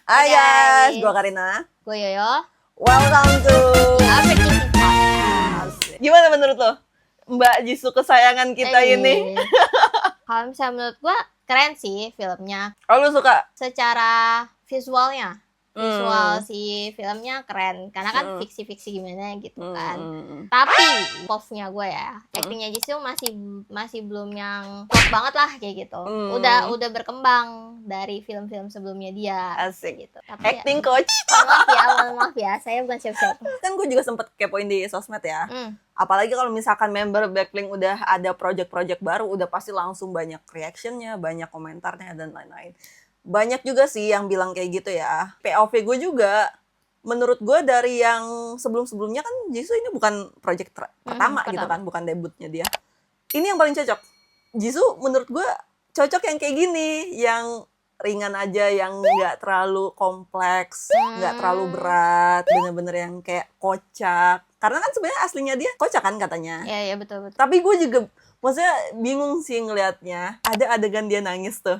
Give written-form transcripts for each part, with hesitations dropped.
Hai guys, guys. gue Karina. Gue Yoyo. Welcome to Overthinking Podcast. Gimana menurut lo? Mbak Jisoo kesayangan kita ini. Kalau misalnya menurut gue keren sih filmnya. Oh, lu suka? Secara visualnya. Visual si filmnya keren. Karena kan fiksi-fiksi gimana gitu kan. Tapi pop-nya gue ya, actingnya Jisoo masih belum yang pop banget lah kayak gitu. Udah berkembang dari film-film sebelumnya dia. Asik Gitu. Tapi acting coach. maaf ya, saya bukan siapa-siapa. Kan gue juga sempet kepoin di sosmed ya. Apalagi kalau misalkan member Blackpink udah ada project-project baru, udah pasti langsung banyak reactionnya, banyak komentarnya dan lain-lain. Banyak juga sih yang bilang kayak gitu ya. POV gue juga, menurut gue dari yang sebelum-sebelumnya kan Jisoo ini bukan project pertama gitu kan, bukan debutnya dia. Ini yang paling cocok. Jisoo menurut gue cocok yang kayak gini, yang ringan aja, yang nggak terlalu kompleks, nggak terlalu berat, bener-bener yang kayak kocak. Karena kan sebenarnya aslinya dia kocak kan katanya. Iya betul. Tapi gue juga maksudnya bingung sih ngelihatnya. Ada adegan dia nangis tuh.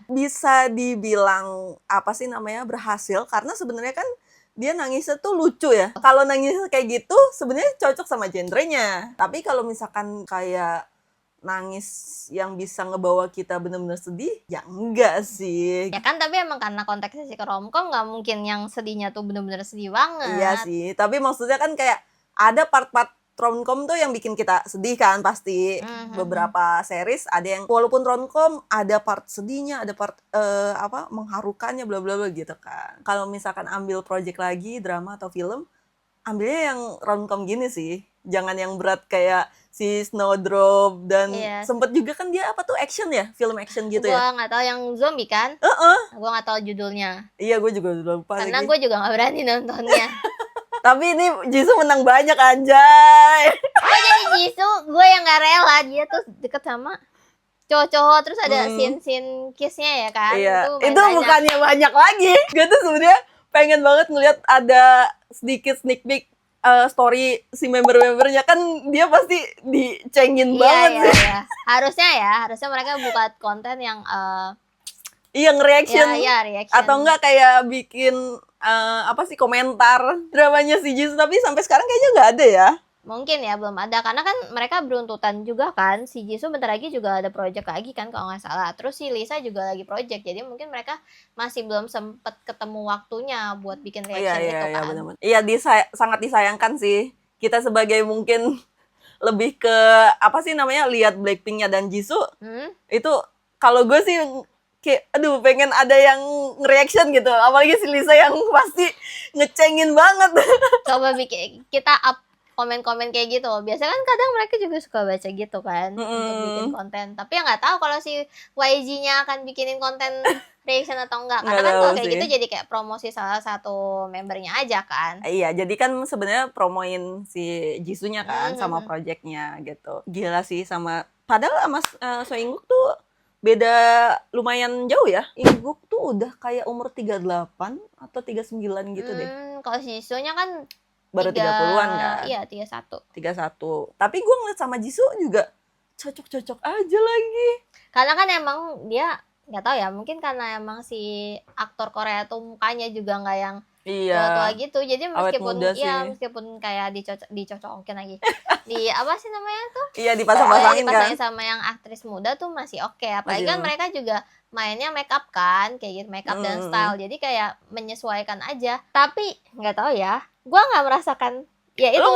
Bisa dibilang apa sih namanya berhasil karena sebenarnya kan dia nangisnya tuh lucu ya. Kalau nangis kayak gitu sebenarnya cocok sama genrenya. Tapi kalau misalkan kayak nangis yang bisa ngebawa kita bener-bener sedih, ya enggak sih. Ya kan, tapi emang karena konteksnya sih ke romcom nggak mungkin yang sedihnya tuh bener-bener sedih banget. Iya sih, tapi maksudnya kan kayak ada part-part romcom tuh yang bikin kita sedih kan pasti. Beberapa series ada yang walaupun romcom ada part sedihnya, ada part mengharukannya bla bla bla gitu kan. Kalau misalkan ambil project lagi drama atau film, ambilnya yang romcom gini sih. Jangan yang berat kayak si Snowdrop dan sempet juga kan dia apa tuh action ya, film action gitu ya. Gua nggak tahu yang zombie kan? Gua nggak tahu judulnya. Iya, gue juga lupa. Karena gue juga nggak berani nontonnya. Tapi ini Jisoo menang banyak anjay. Kok jadi Jisoo? Gue yang nggak rela, dia tuh deket sama cowok-cowok, terus ada scene kissnya ya kan? Iya, itu bukannya banyak lagi. Gue tuh sebenarnya pengen banget ngeliat ada sedikit sneak peek story si member-membernya, kan dia pasti dicengin banget sih. Iya. Harusnya mereka buat konten yang nge-reaction. reaction. Atau enggak kayak bikin komentar dramanya si Jisoo, tapi sampai sekarang kayaknya nggak ada ya. Mungkin ya belum ada, karena kan mereka beruntutan juga kan. Si Jisoo bentar lagi juga ada project lagi kan kalau nggak salah. Terus si Lisa juga lagi project, jadi mungkin mereka masih belum sempet ketemu waktunya buat bikin reaction itu kan. Bener-bener. Iya, sangat disayangkan sih. Kita sebagai mungkin lebih ke lihat Blackpinknya dan Jisoo, itu kalau gue sih kayak pengen ada yang nge-reaction gitu, apalagi si Lisa yang pasti ngecengin banget. Coba kita up komen-komen kayak gitu. Biasanya kan kadang mereka juga suka baca gitu kan untuk bikin konten. Tapi ya nggak tahu kalau si YG-nya akan bikinin konten reaction atau enggak. Karena kan kalau kayak gitu jadi kayak promosi salah satu membernya aja kan. Iya, jadi kan sebenarnya promoin si Jisoo-nya kan sama project-nya gitu. Gila sih sama, padahal sama Soingguk tuh beda lumayan jauh ya. Ingguk tuh udah kayak umur 38 atau 39 gitu deh. Kalau si Jisoo-nya kan baru 30-an kan? Iya, 31. Tapi gue ngeliat sama Jisoo juga cocok-cocok aja lagi. Karena kan emang dia, nggak tahu ya, mungkin karena emang si aktor Korea tuh mukanya juga nggak yang tua-tua gitu. Jadi meskipun kayak dicocokin lagi. Apa sih namanya tuh? Iya, dipasang-pasangin kan. Sama yang aktris muda tuh masih oke. Apalagi kan mereka juga mainnya make up kan, kayak gitu, make up dan style. Jadi kayak menyesuaikan aja. Tapi nggak tahu ya, gue nggak merasakan. Ya itu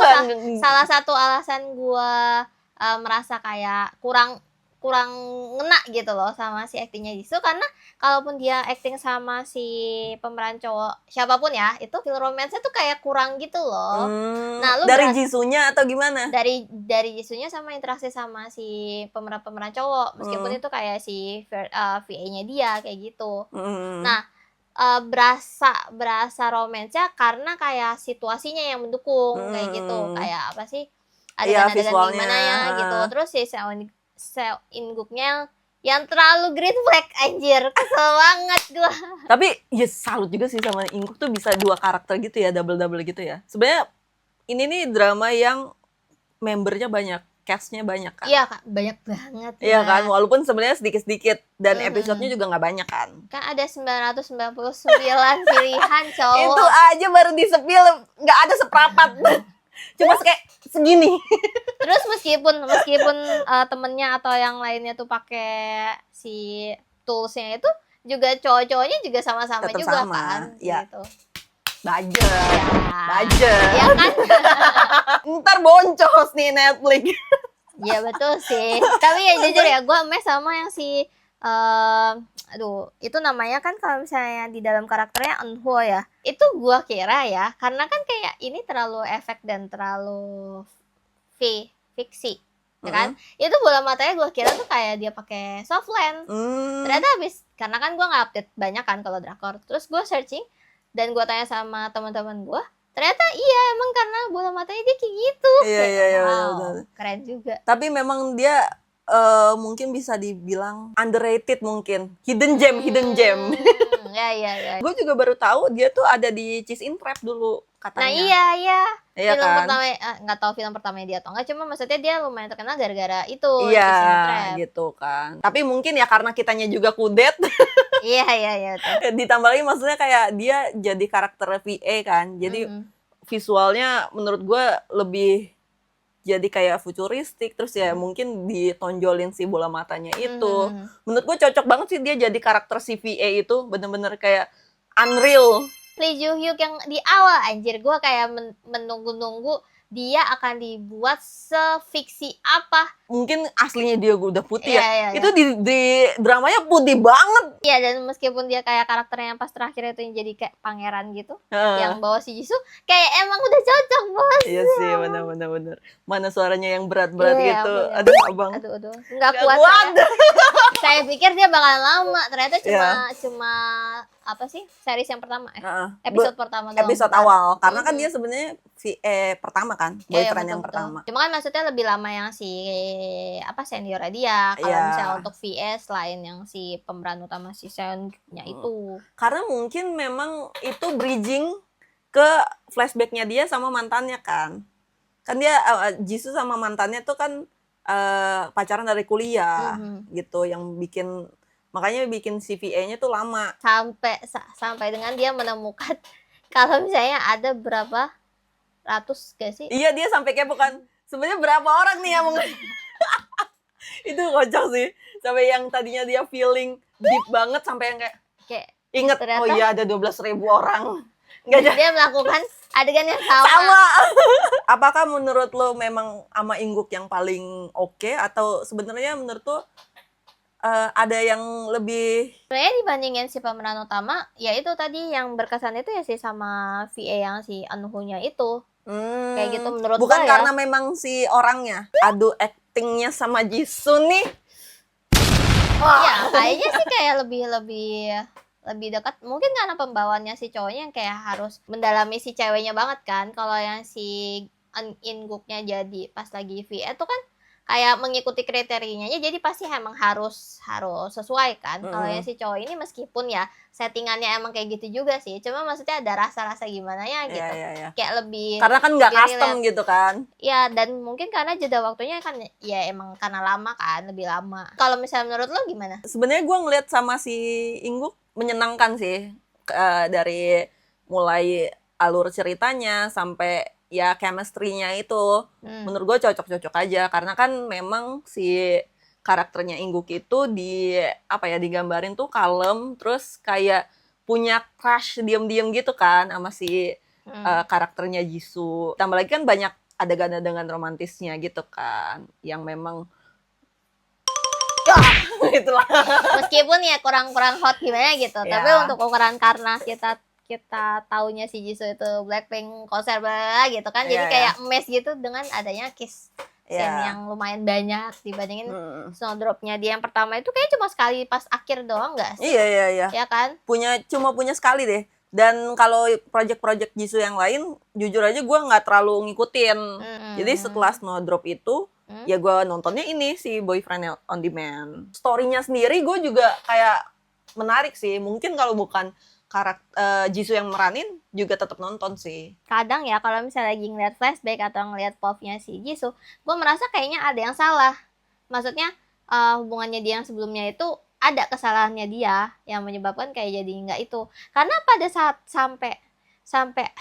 salah satu alasan gue merasa kayak kurang ngena gitu loh sama si aktingnya Jisoo, karena kalaupun dia acting sama si pemeran cowok siapapun ya, itu feel romance-nya tuh kayak kurang gitu loh. Nah, lu dari Jisoo-nya atau gimana? Dari Jisoo-nya sama interaksi sama si pemeran cowok, meskipun itu kayak si VA-nya dia kayak gitu. Nah, berasa romance-nya karena kayak situasinya yang mendukung kayak gitu. Kayak apa sih? Adegan-adegan gimana ya gitu. Terus si Ingguknya yang terlalu green flag, anjir, kesel banget gua. Tapi ya salut juga sih sama Ingguk tuh bisa dua karakter gitu ya, double gitu ya. Sebenarnya ini nih drama yang membernya banyak. cast-nya banyak kan. Iya Kak, banyak banget. Iya kan, walaupun sebenarnya sedikit-sedikit dan Mm-mm. episodenya juga nggak banyak kan. Kan ada 999 pilihan cowok. Itu aja baru di-spill, nggak ada seprapat. Cuma kayak segini. Terus meskipun temennya atau yang lainnya tuh pakai si toolsnya itu juga cowok-cowoknya juga sama-sama Tetap juga sama, kan ya. gitu. Budget. Ya kan? Ntar boncos nih Netflix. Ya betul sih. Tapi ya jujur ya, gue mes sama yang si aduh, itu namanya kan kalau misalnya di dalam karakternya Eunhwa ya. Itu gue kira ya, karena kan kayak ini terlalu efek dan terlalu fiksi, ya kan? Itu bola matanya gue kira tuh kayak dia pakai soft lens. Ternyata habis, karena kan gue nggak update banyak kan kalau drakor. Terus gue searching dan gue tanya sama teman-teman gue, ternyata iya emang karena bola matanya dia kayak gitu. Iya, wow, betul. keren juga. Tapi memang dia mungkin bisa dibilang underrated mungkin. Hidden gem. Ya. Gue juga baru tahu dia tuh ada di Cheese in Trap dulu katanya. Nah iya. Iya Film kan? pertama nggak tahu film pertamanya dia atau enggak, cuma maksudnya dia lumayan terkenal gara-gara itu. Iya Cheese in Trap. gitu kan. Tapi mungkin ya karena kitanya juga kudet. Iya betul. Ditambah lagi maksudnya kayak dia jadi karakter VA kan. Jadi visualnya menurut gue lebih jadi kayak futuristik, terus ya mungkin ditonjolin si bola matanya itu. Menurut gue cocok banget sih dia jadi karakter si VA itu, bener-bener kayak unreal. Lee Joo Hyuk yang di awal anjir, gue kayak menunggu-nunggu dia akan dibuat sefiksi apa. Mungkin aslinya dia udah putih Iya. Itu di dramanya putih banget. Iya, dan meskipun dia kayak karakternya yang pas terakhir itu yang jadi kayak pangeran gitu, yang bawa si Jisoo, kayak emang udah cocok bos. Iya sih, bener. Mana suaranya yang berat-berat Iya, gitu. bener. Aduh abang. Aduh. Nggak kuat. Saya pikir dia bakal lama, ternyata cuma apa sih series yang pertama episode pertama doang. Episode awal, karena kan dia sebenarnya pertama kan, boyfriend yang betul. pertama. Cuma kan maksudnya lebih lama yang si seniornya dia. Kalau misalnya untuk VS lain yang si pemeran utama si Seonnya itu. Karena mungkin memang itu bridging ke flashbacknya dia sama mantannya kan. Kan dia Jisoo sama mantannya tuh kan pacaran dari kuliah gitu, yang makanya bikin CVA-nya tuh lama. Sampai dengan dia menemukan kalau misalnya ada berapa ratus gak sih? Iya, dia sampai kayak bukan sebenarnya berapa orang nih yang itu kocak sih. Sampai yang tadinya dia feeling deep banget sampai yang kayak inget ternyata, oh iya ada 12.000 orang. Dia melakukan adegan yang sama. Apakah menurut lo memang sama Ingguk yang paling oke, atau sebenarnya menurut lo ada yang lebih? Sebenarnya dibandingin si pemeran utama, ya itu tadi yang berkesan itu ya sih sama VA yang si Eunhwa-nya itu. Kayak gitu menurut gue. Bukan karena memang si orangnya, adu actingnya sama Jisoo nih. Ya kayaknya sih kayak lebih dekat, mungkin karena pembawaannya si cowoknya yang kayak harus mendalami si ceweknya banget kan. Kalau yang si Ingguknya jadi pas lagi VA itu kan kayak mengikuti kriterianya, jadi pasti emang harus sesuai kan. Kalau yang si cowok ini meskipun ya settingannya emang kayak gitu juga sih, cuma maksudnya ada rasa-rasa gimana ya gitu. Ya. Kayak lebih karena kan nggak custom gitu kan. Ya, dan mungkin karena jeda waktunya kan ya emang karena lama kan, lebih lama. Kalau misalnya menurut lo gimana? Sebenarnya gue ngeliat sama si Ingguk menyenangkan sih, dari mulai alur ceritanya sampai ya chemistry-nya itu. Menurut gue cocok-cocok aja, karena kan memang si karakternya Ingguk itu digambarin tuh kalem, terus kayak punya crush diam-diam gitu kan sama si karakternya Jisoo. Tambah lagi kan banyak adegan-adegan romantisnya gitu kan, yang memang itulah. Meskipun ya kurang hot gimana gitu, tapi untuk ukuran karena kita taunya si Jisoo itu Blackpink konser gitu kan, jadi kayak mes gitu dengan adanya kiss scene yang lumayan banyak dibandingin Snowdrop-nya dia yang pertama itu kayak cuma sekali pas akhir doang nggak sih? Iya. Ya kan? Cuma punya sekali deh. Dan kalau project-project Jisoo yang lain, jujur aja gue nggak terlalu ngikutin. Jadi setelah Snowdrop itu, ya gue nontonnya ini si Boyfriend on Demand. Story-nya sendiri gue juga kayak menarik sih. Mungkin kalau bukan Jisoo yang meranin juga tetap nonton sih. Kadang ya kalau misalnya lagi ngeliat flashback atau ngeliat POV-nya si Jisoo, gue merasa kayaknya ada yang salah. Maksudnya hubungannya dia yang sebelumnya itu ada kesalahannya dia yang menyebabkan kayak jadi nggak itu. Karena pada saat sampai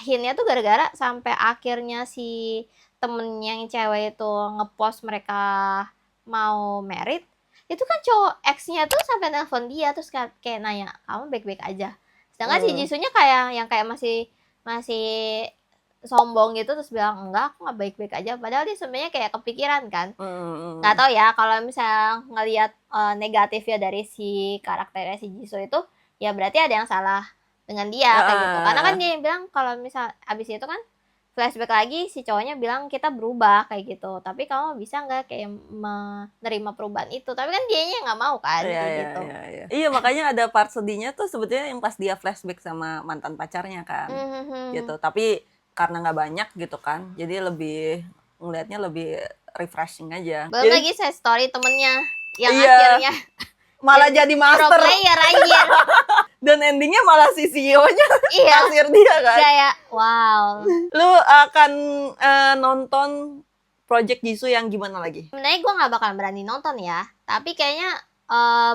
hintnya tuh gara-gara sampai akhirnya si temennya yang cewek itu ngepost mereka mau merit, itu kan cowok ex-nya tuh sampai nelpon dia terus kayak nanya, kamu baik-baik aja. Sedangkan si Jisoo-nya kayak yang kayak masih sombong gitu terus bilang enggak, aku nggak baik-baik aja, padahal dia sebenarnya kayak kepikiran kan. Nggak tahu ya kalau misalnya ngelihat negatifnya dari si karakternya si Jisoo itu, ya berarti ada yang salah dengan dia kayak gitu. Karena kan dia bilang kalau misal abis itu kan flashback lagi si cowoknya bilang kita berubah kayak gitu, tapi kamu bisa nggak kayak menerima perubahan itu, tapi kan dianya nggak mau kan kayak gitu. Iya makanya ada part sedihnya tuh sebetulnya yang pas dia flashback sama mantan pacarnya kan gitu, tapi karena nggak banyak gitu kan, jadi lebih ngelihatnya lebih refreshing aja. Belum lagi saya story temennya yang akhirnya malah jadi master pro player anjir. Dan endingnya malah si CEO-nya kasir dia kan. Kayak wow. Lu akan nonton Project Jisoo yang gimana lagi? Sebenarnya gue nggak bakal berani nonton ya, tapi kayaknya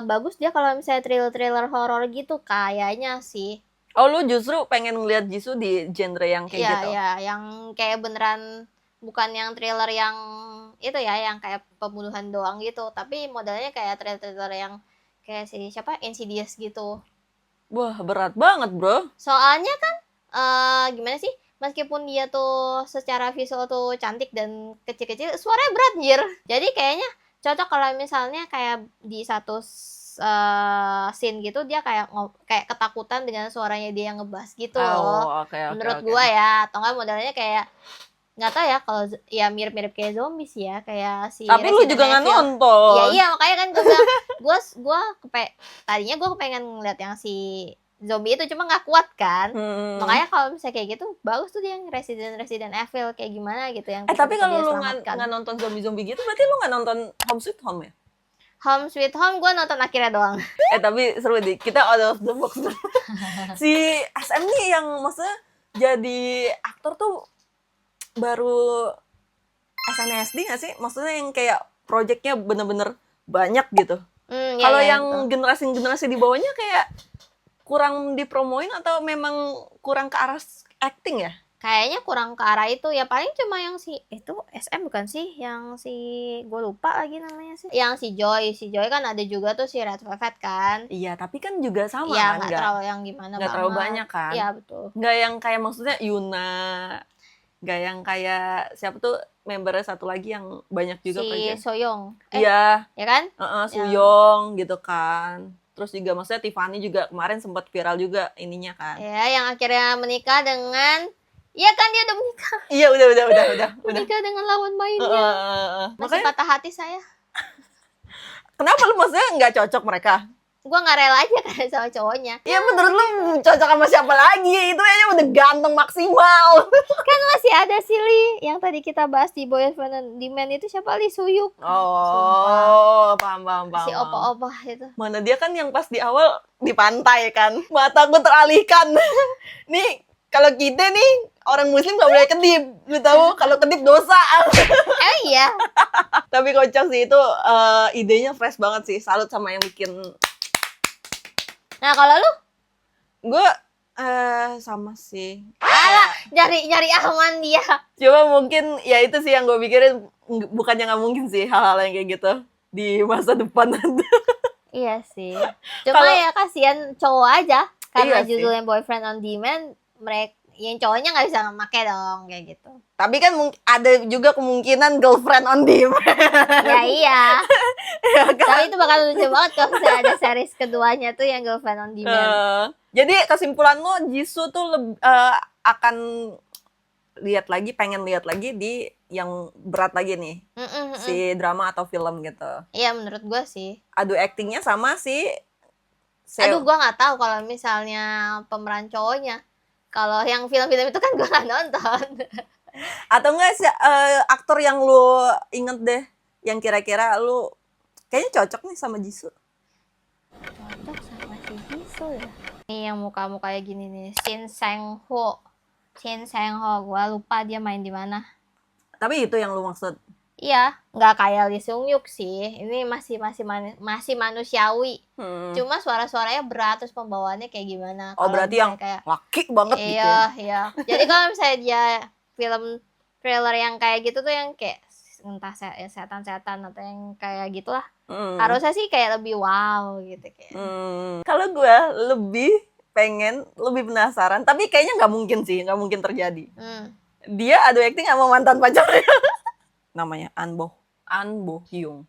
bagus dia kalau misalnya thriller horor gitu kayaknya sih. Oh lu justru pengen ngeliat Jisoo di genre yang kayak gitu? Iya, yang kayak beneran bukan yang thriller yang itu ya, yang kayak pembunuhan doang gitu, tapi modelnya kayak thriller yang kayak si siapa Insidious gitu. Wah berat banget bro. Soalnya kan gimana sih, meskipun dia tuh secara visual tuh cantik dan kecil-kecil, suaranya berat anjir. Jadi kayaknya cocok kalau misalnya kayak di satu scene gitu dia kayak ketakutan dengan suaranya dia yang ngebass gitu loh. Menurut gua ya, atau enggak modelnya kayak nggak tahu ya, kalau ya mirip-mirip kayak zombie sih ya, kayak si tapi lu juga nggak nonton. Ya iya makanya kan gue bilang tadinya gue kepengen ngeliat yang si zombie itu cuma nggak kuat kan. Makanya kalau misalnya kayak gitu bagus tuh dia yang Resident Evil kayak gimana gitu yang tapi kalau lu nggak nonton zombie gitu berarti lu nggak nonton Home Sweet Home ya? Home Sweet Home gue nonton akhirnya doang. Tapi seru deh, kita out of the box. Si SM nih yang maksudnya jadi aktor tuh baru SNSD nggak sih? Maksudnya yang kayak projectnya bener-bener banyak gitu. Kalau yang generasi di bawahnya kayak kurang dipromoin atau memang kurang ke arah acting ya? Kayaknya kurang ke arah itu ya, paling cuma yang si itu SM bukan sih, yang si gue lupa lagi namanya sih, yang si Joy kan ada juga tuh si Red Velvet kan. Iya tapi kan juga sama ya, kan, nggak terlalu yang gimana nggak terlalu banyak kan. Iya betul, nggak yang kayak maksudnya Yuna, nggak yang kayak siapa tuh membernya satu lagi yang banyak juga si Soyoung. Iya ya kan, Soyoung gitu kan. Terus juga maksudnya Tiffany juga kemarin sempat viral juga ininya kan. Ya yang akhirnya menikah dengan, iya kan dia udah menikah. Iya udah. Menikah dengan lawan mainnya. Masih patah hati saya. Kenapa lu maksudnya nggak cocok mereka? Gue nggak rela aja kan sama cowoknya. Iya menurut lu cocok sama siapa lagi? Itu aja udah ganteng maksimal. Kan masih ada sih Li, yang tadi kita bahas di Boyfriend and Demand itu siapa, Lee Soo-hyuk. Oh, paham. Si opa-opa itu. Mana dia kan yang pas di awal di pantai kan. Mataku teralihkan. Nih, kalau kita nih orang muslim gak boleh kedip. Lu tahu kalau kedip dosa. Iya. Tapi kocak sih itu, idenya fresh banget sih. Salut sama yang bikin. Nah kalau lu? Gue sama sih. Alah, nyari aman dia. Coba mungkin ya itu sih yang gue pikirin, bukannya nggak mungkin sih hal-hal yang kayak gitu di masa depan nanti. Iya sih. Cuma ya kasihan cowok aja karena judulnya Boyfriend on Demand, mereka yang cowoknya nggak bisa make dong kayak gitu. Tapi kan ada juga kemungkinan girlfriend on demand. Ya iya. Ya, kan? Tapi itu bakal lucu banget kalau misalnya ada series keduanya tuh yang girlfriend on demand. Jadi kesimpulan lo, Jisoo tuh akan pengen lihat lagi di yang berat lagi nih, si drama atau film gitu. Iya menurut gue sih. Adu aktingnya sama si. Aduh gue nggak tahu kalau misalnya pemeran cowoknya. Kalau yang film-film itu kan gue nggak nonton. Atau enggak sih aktor yang lu inget deh, yang kira-kira lu kayaknya cocok nih sama Jisoo. Cocok sama si Jisoo ya. Nih yang muka-mukanya gini nih, Shin Sang-ho. Gua lupa dia main di mana. Tapi itu yang lu maksud? Iya, nggak kayak Lee Seung Yuk sih. Ini masih manusiawi. Cuma suara-suaranya berat, terus pembawaannya kayak gimana. Oh, berarti yang kayak laki banget gitu ya? Iya. Jadi kalau misalnya dia film trailer yang kayak gitu tuh yang kayak entah setan-setan atau yang kayak gitulah. Harusnya sih kayak lebih wow gitu kayak. Kalau gue lebih penasaran, tapi kayaknya nggak mungkin terjadi. Dia adu acting sama mantan pacarnya. Namanya An Bo Hyung.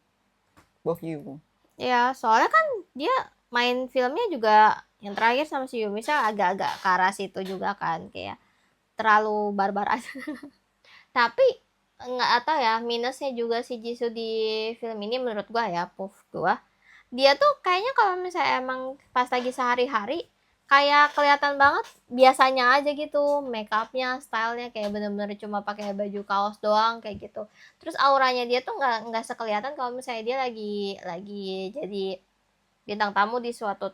Ya, soalnya kan dia main filmnya juga yang terakhir sama si Yumisa agak-agak ke arah situ juga kan, kayak terlalu barbar aja. Tapi nggak tahu ya, minusnya juga si Jisoo di film ini menurut gua ya, dia tuh kayaknya kalau misalnya emang pas lagi sehari-hari kayak kelihatan banget biasanya aja gitu, make upnya, stylenya kayak bener-bener cuma pakai baju kaos doang kayak gitu. Terus auranya dia tuh nggak sekelihatan kalau misalnya dia lagi jadi bintang tamu di suatu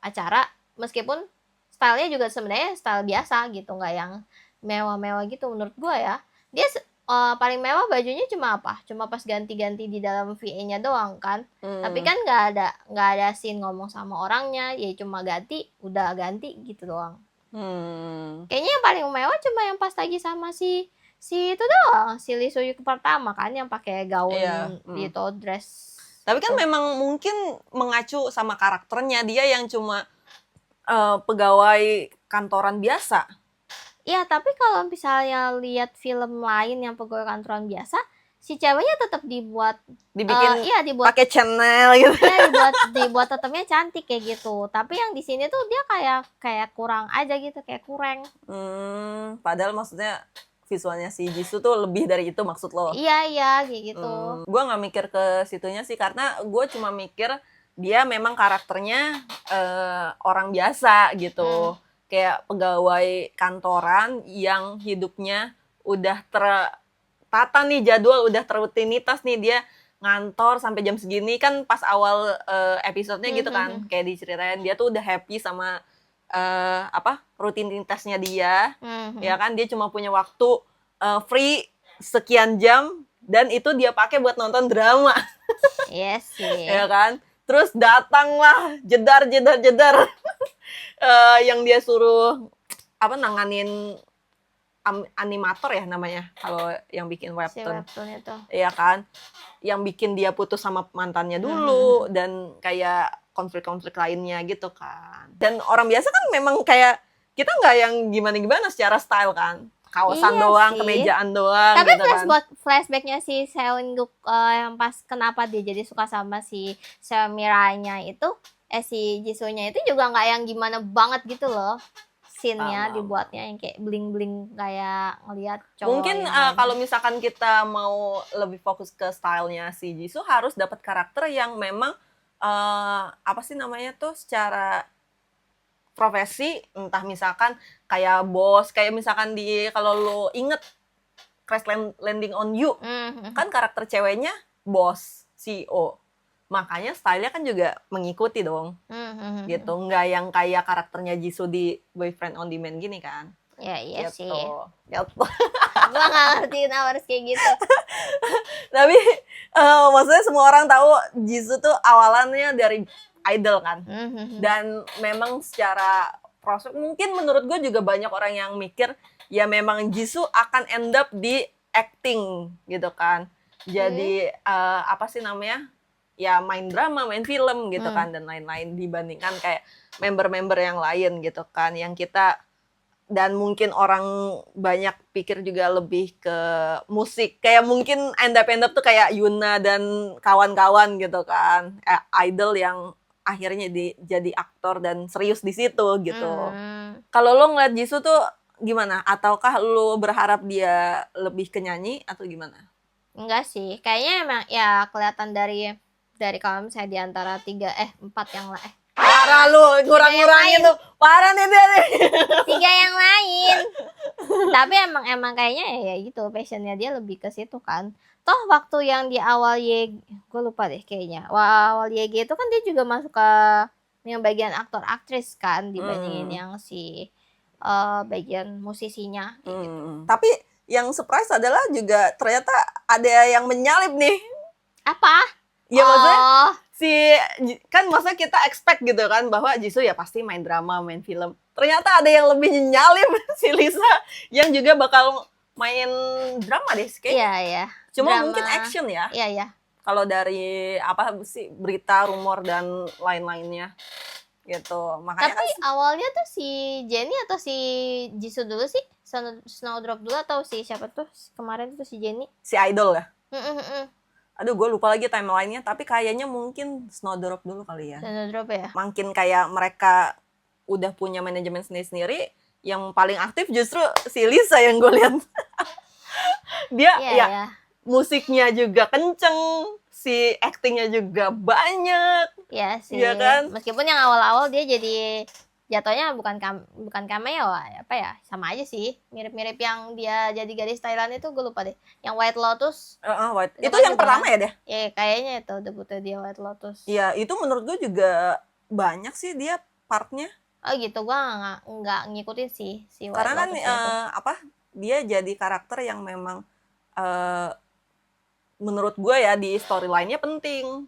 acara, meskipun stylenya juga sebenarnya style biasa gitu, nggak yang mewah-mewah gitu menurut gue ya. Dia paling mewah bajunya cuma pas ganti-ganti di dalam VA-nya doang kan. Tapi kan nggak ada scene ngomong sama orangnya, ya cuma udah ganti gitu doang. Kayaknya yang paling mewah cuma yang pas lagi sama si itu doang, si Lee Soo-yuk pertama kan yang pakai gaun gitu, dress. Tapi kan memang mungkin mengacu sama karakternya, dia yang cuma pegawai kantoran biasa. Iya, tapi kalau misalnya lihat film lain yang pegawai kantoran biasa, si ceweknya tetap dibuat pakai channel gitu. Iya, dibuat tetapnya cantik kayak gitu. Tapi yang di sini tuh dia kayak kurang aja gitu, kayak kurang. Padahal maksudnya visualnya si Jisoo tuh lebih dari itu maksud lo? Iya, kayak gitu. Gue nggak mikir ke situnya sih, karena gue cuma mikir dia memang karakternya orang biasa gitu. Kayak pegawai kantoran yang hidupnya udah tertata nih, jadwal udah terrutinitas nih, dia ngantor sampai jam segini kan. Pas awal episodenya gitu kan, kayak diceritain dia tuh udah happy sama rutinitasnya dia. Ya kan, dia cuma punya waktu free sekian jam, dan itu dia pakai buat nonton drama. Yes sih. Ya kan, terus datanglah jedar yang dia suruh nanganin animator ya namanya, kalau yang bikin webtoon itu. Iya kan, yang bikin dia putus sama mantannya dulu, dan kayak konflik-konflik lainnya gitu kan. Dan orang biasa kan memang kayak kita nggak yang gimana-gimana secara style kan, kaosan doang, kemejaan doang. Tapi gitu flashbacknya si Seungkook yang pas kenapa dia jadi suka sama si Semiranya itu, si Jisoo-nya itu juga nggak yang gimana banget gitu loh. Scene-nya dibuatnya yang kayak bling-bling kayak ngelihat cowok. Mungkin kalau misalkan kita mau lebih fokus ke stylenya si Jisoo, harus dapat karakter yang memang secara profesi, entah misalkan kayak bos, kayak misalkan kalau lo inget Crash Landing on You, kan karakter ceweknya bos, CEO. Makanya stylenya kan juga mengikuti dong, gitu. Nggak yang kayak karakternya Jisoo di Boyfriend on Demand gini kan. Ya iya gitu. sih. Gitu. Gue nggak ngertiin harus kayak gitu. Tapi maksudnya semua orang tahu Jisoo tuh awalannya dari idol kan. Dan memang secara proses, mungkin menurut gue juga banyak orang yang mikir ya memang Jisoo akan end up di acting gitu kan. Jadi ya main drama, main film gitu kan, dan lain-lain, dibandingkan kayak member-member yang lain gitu kan, yang kita, dan mungkin orang banyak pikir juga lebih ke musik, kayak mungkin end up tuh kayak Yuna dan kawan-kawan gitu kan, idol yang akhirnya jadi aktor dan serius di situ gitu. Kalau lo ngeliat Jisoo tuh gimana? Ataukah lo berharap dia lebih ke nyanyi atau gimana? Enggak sih, kayaknya emang ya kelihatan dari kalau misalnya di antara 4 yang lain. Parah lu, ngurang-ngurangin tuh. Parah nih dia nih. 3 yang lain. Tapi emang kayaknya ya gitu, passionnya dia lebih ke situ kan. Toh waktu yang di awal gue lupa deh kayaknya. Awal YG itu kan dia juga masuk ke yang bagian aktor aktris kan dibandingin yang si bagian musisinya gitu. Tapi yang surprise adalah juga ternyata ada yang menyalip nih. Apa? Ya maksudnya kan maksudnya kita expect gitu kan bahwa Jisoo ya pasti main drama, main film. Ternyata ada yang lebih nyalip si Lisa yang juga bakal main drama deh kayaknya. Iya, iya. Cuma Drama, mungkin action ya. Iya, iya. Kalau dari apa sih berita, rumor dan lain-lainnya gitu. Makanya tapi awalnya tuh si Jennie atau si Jisoo dulu sih? Snowdrop dulu atau si siapa tuh kemarin tuh si Jennie? Si idol ya. Aduh, gue lupa lagi timelinenya, tapi kayaknya mungkin Snowdrop dulu kali ya. Snowdrop ya. Makin kayak mereka udah punya manajemen sendiri-sendiri, yang paling aktif justru si Lisa yang gue lihat. Dia ya musiknya juga kenceng, si aktingnya juga banyak. Iya sih. Iya kan? Meskipun yang awal-awal dia jadi jatuhnya bukan cameo apa ya, sama aja sih, mirip-mirip yang dia jadi gadis Thailand itu, gue lupa deh, yang White Lotus. White. Itu yang pertama ya deh? Ya kayaknya itu debutnya dia White Lotus. Iya, itu menurut gue juga banyak sih dia partnya. Oh gitu, gue nggak ngikutin sih si White karena Lotus kan dia jadi karakter yang memang menurut gue ya di storyline-nya penting.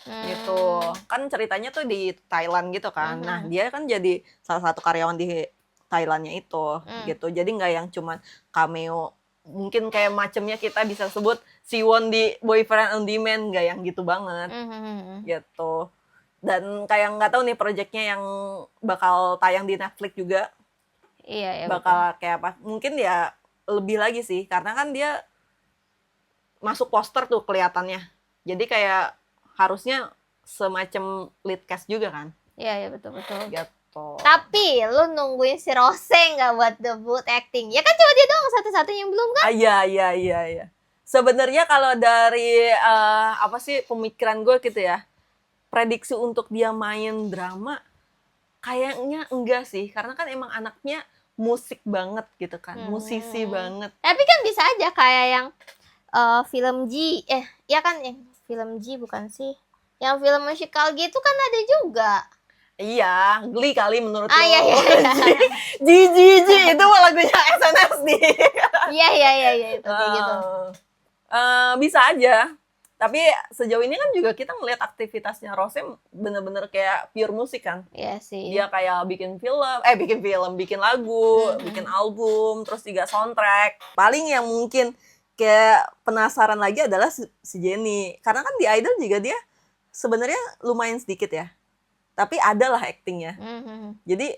Gitu kan, ceritanya tuh di Thailand gitu kan. Nah, dia kan jadi salah satu karyawan di Thailandnya itu gitu. Jadi nggak yang cuman cameo, mungkin kayak macemnya kita bisa sebut Siwon di Boyfriend on Demand, nggak yang gitu banget. Gitu. Dan kayak nggak tahu nih projectnya yang bakal tayang di Netflix juga. Iya, bakal betul. Kayak apa? Mungkin ya lebih lagi sih, karena kan dia masuk poster tuh kelihatannya. Jadi kayak harusnya semacam lead cast juga kan? Iya, betul. Gitu. Tapi lu nungguin si Rose nggak buat debut acting? Ya kan cuma dia doang satu-satunya yang belum kan? Iya. Sebenarnya kalau dari apa sih pemikiran gue gitu ya, prediksi untuk dia main drama kayaknya enggak sih, karena kan emang anaknya musik banget gitu kan, musisi banget. Tapi kan bisa aja kayak yang film G, ya kan yang film G bukan sih? Yang film musikal gitu kan ada juga. Iya, Glee kali menurut lo. Iya. G itu lagunya SNSD. Iya itu kayak gitu. Bisa aja. Tapi sejauh ini kan juga kita ngeliat aktivitasnya Rose bener-bener kayak pure musik kan. Iya sih. Dia kayak bikin lagu, bikin album, terus juga soundtrack. Paling yang mungkin kayak penasaran lagi adalah si Jennie, karena kan di Idol juga dia sebenarnya lumayan sedikit ya, tapi ada lah aktingnya. Jadi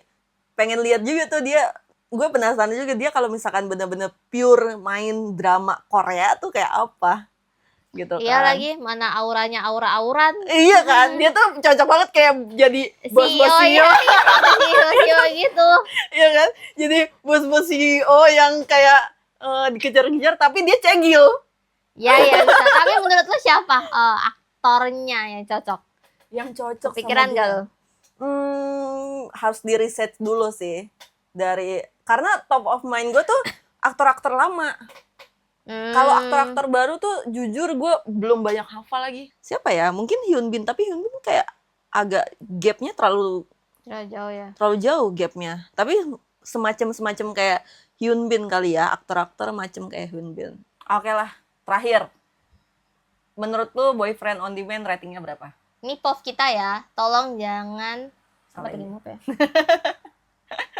pengen lihat juga tuh dia, gue penasaran juga dia kalau misalkan bener-bener pure main drama Korea tuh kayak apa gitu kan. Iya lagi, mana auranya aura-auran. Iya kan, dia tuh cocok banget kayak jadi bos-bos CEO. CEO gitu. Iya kan, jadi bos-bos CEO yang kayak dikejar-kejar tapi dia cegil. Ya bisa. Tapi menurut lo siapa aktornya yang cocok? Yang cocok pikiran gak lo? Harus di research dulu sih. Karena top of mind gue tuh aktor-aktor lama. Kalau aktor-aktor baru tuh jujur gue belum banyak hafal lagi. Siapa ya? Mungkin Hyun Bin, tapi Hyun Bin kayak agak gapnya terlalu jauh ya. Terlalu jauh gapnya. Tapi semacam kayak Hyun Bin kali ya, aktor-aktor macam kayak Hyun Bin. Oke lah, terakhir. Menurut lu Boyfriend on Demand ratingnya berapa? Ini POV kita ya, tolong jangan sampai terima ya.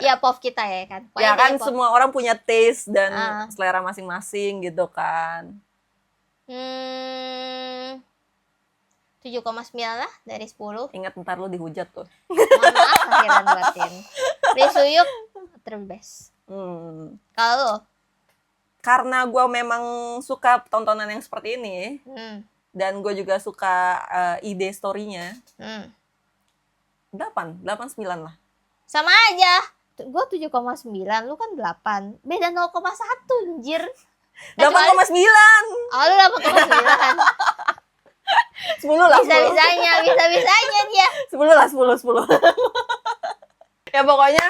Ya POV kita ya kan. Ya kan semua orang punya taste dan selera masing-masing gitu kan. 7,9 lah dari 10. Ingat ntar lu dihujat tuh. Mohon maaf akhiran batin. Lee Soo-hyuk terbest. Kalau lo? Karena gue memang suka tontonan yang seperti ini. Dan gue juga suka ide story-nya. 8, 9 lah. Sama aja. Gue 7,9, lu kan 8. Beda 0,1 anjir. 8,9. Oh, lu 8,9. 10 lah. Bisa-bisanya dia. 10 lah. Ya pokoknya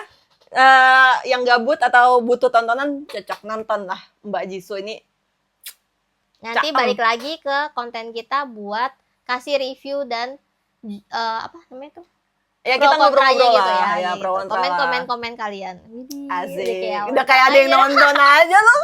yang gabut atau butuh tontonan cocok nonton lah Mbak Jisoo ini. Nanti balik lagi ke konten kita buat kasih review dan apa namanya tuh? Ya pro kita kontranya ngobrol-ngobrol gitu lah, ya, ya gitu. pro kontra lah. Komen kalian. Widih, Asik. kayak Udah kayak ada yang aja. nonton aja loh.